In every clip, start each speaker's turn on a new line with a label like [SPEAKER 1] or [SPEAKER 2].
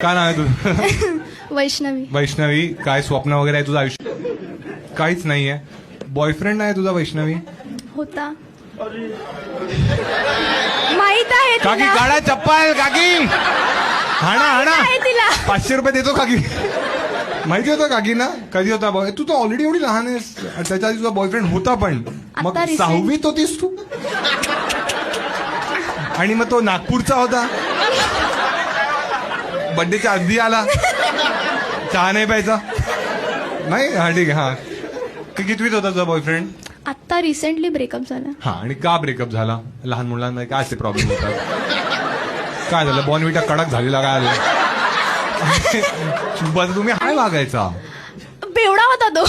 [SPEAKER 1] काय नाव आहे तुझं?
[SPEAKER 2] वैष्णवी.
[SPEAKER 1] वैष्णवी. काय स्वप्न वगैरे आहे तुझं आयुष्य? काहीच नाहीये. बॉयफ्रेंड नाही तुझा वैष्णवी?
[SPEAKER 2] होता. माहित आहे
[SPEAKER 1] काकी
[SPEAKER 2] तिला.
[SPEAKER 1] काढा चप्पल. काकी हाणा हाणा.
[SPEAKER 2] आहे तिला.
[SPEAKER 1] 500 रुपये देतो काकी. माहिती होतं काकी ना? कधी होता तू तर ऑलरेडी एवढी लहान आहेस. त्याच्या आधी तुझा बॉयफ्रेंड होता पण मग
[SPEAKER 2] आता recent.
[SPEAKER 1] 6वीत होतीस तू. आणि मग तो नागपूरचा होता. बर्थडेच्या आधी आला. चहा नाही प्यायचा. नाही. हा ठीक आहे. हा कितवीत होता तुझा बॉयफ्रेंड?
[SPEAKER 2] आता रिसेंटली ब्रेकअप झाला.
[SPEAKER 1] हा. आणि का ब्रेकअप झाला? लहान मुलांमध्ये काय असे प्रॉब्लेम होतात? काय झालं? बॉर्नव्हिटा कडक झालेला काय आलं? बस तुम्ही हाय वागायचा.
[SPEAKER 2] बेवडा होता तो.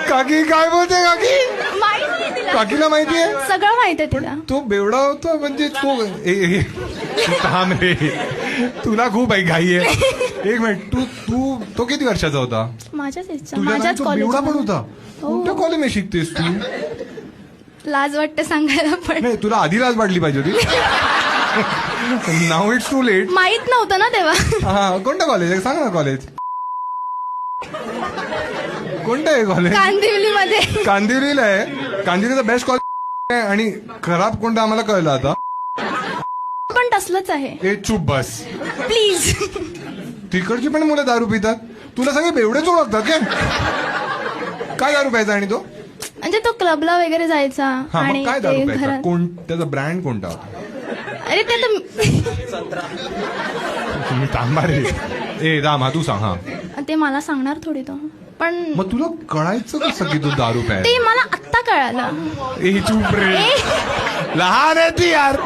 [SPEAKER 1] काकी काय बोलते काकी?
[SPEAKER 2] माहिती तिला.
[SPEAKER 1] काकीला माहितीये
[SPEAKER 2] सगळं माहित आहे तिला.
[SPEAKER 1] तो बेवडा होता म्हणजे तो थांब रे. तुला खूप घाई आहे. एक मिनिट. तू तो किती वर्षाचा होता?
[SPEAKER 2] माझ्याच इच्छा.
[SPEAKER 1] तुझ्या
[SPEAKER 2] माझ्याच
[SPEAKER 1] तो बेवडा पण
[SPEAKER 2] कॉलेज.
[SPEAKER 1] होता. कोणत्या कॉलेजमध्ये शिकतेस तू?
[SPEAKER 2] लाज वाटते सांगायला पण.
[SPEAKER 1] नाही तुला आधी लाज वाटली पाहिजे होती. नाव इट्स टू लेट.
[SPEAKER 2] माहित नव्हतं ना तेव्हा.
[SPEAKER 1] हा. कोणतं कॉलेज आहे? सांग ना कॉलेज. कोणतं आहे कॉलेज?
[SPEAKER 2] कांदिवली मध्ये.
[SPEAKER 1] कांदिवलीला आहे. कांदिवलीचं बेस्ट कॉलेज आहे. आणि खराब कोणतं आम्हाला कळलं आता.
[SPEAKER 2] पण तसलंच आहे.
[SPEAKER 1] ए चुप बस.
[SPEAKER 2] प्लीज.
[SPEAKER 1] तिकडची पण मुलं दारू पितात. तुला सगळे बेवडेच ओळखतात काय? काय दारू प्यायचा आणि तो?
[SPEAKER 2] म्हणजे तो क्लबला वगैरे जायचा.
[SPEAKER 1] हा.
[SPEAKER 2] आणि
[SPEAKER 1] मग काय
[SPEAKER 2] ते
[SPEAKER 1] दारू प्यायचा?
[SPEAKER 2] घरात.
[SPEAKER 1] कोण त्याचा ब्रँड कोणता होता?
[SPEAKER 2] अरे ते तर
[SPEAKER 1] तुम्ही थांबा रे. ए राम हा तू सांग. हा.
[SPEAKER 2] ते मला सांगणार थोडी तो. पण
[SPEAKER 1] मग तुला कळायचं कसं की तू दारू
[SPEAKER 2] ते
[SPEAKER 1] प्यायचा?
[SPEAKER 2] मला आत्ता कळालं.
[SPEAKER 1] ए चुप रे. लहान आहे ती यार.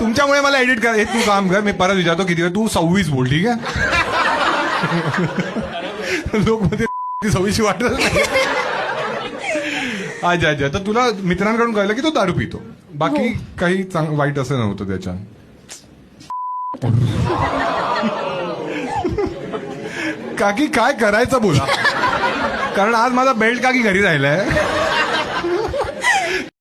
[SPEAKER 1] तुमच्यामुळे मला एडिट कर. तू काम कर. मी परत विचारतो किती वेळ. तू 26 बोल. ठीक आहे. लोक मध्ये 26 वाटत नाही. अच्छा अच्छा. तर तुला मित्रांकडून कळलं की तो दारू पितो. बाकी काही वाईट असं नव्हतं त्याच्यात. काकी काय करायचं बोला. कारण आज माझा बेल्ट काकी घरी राहिलाय.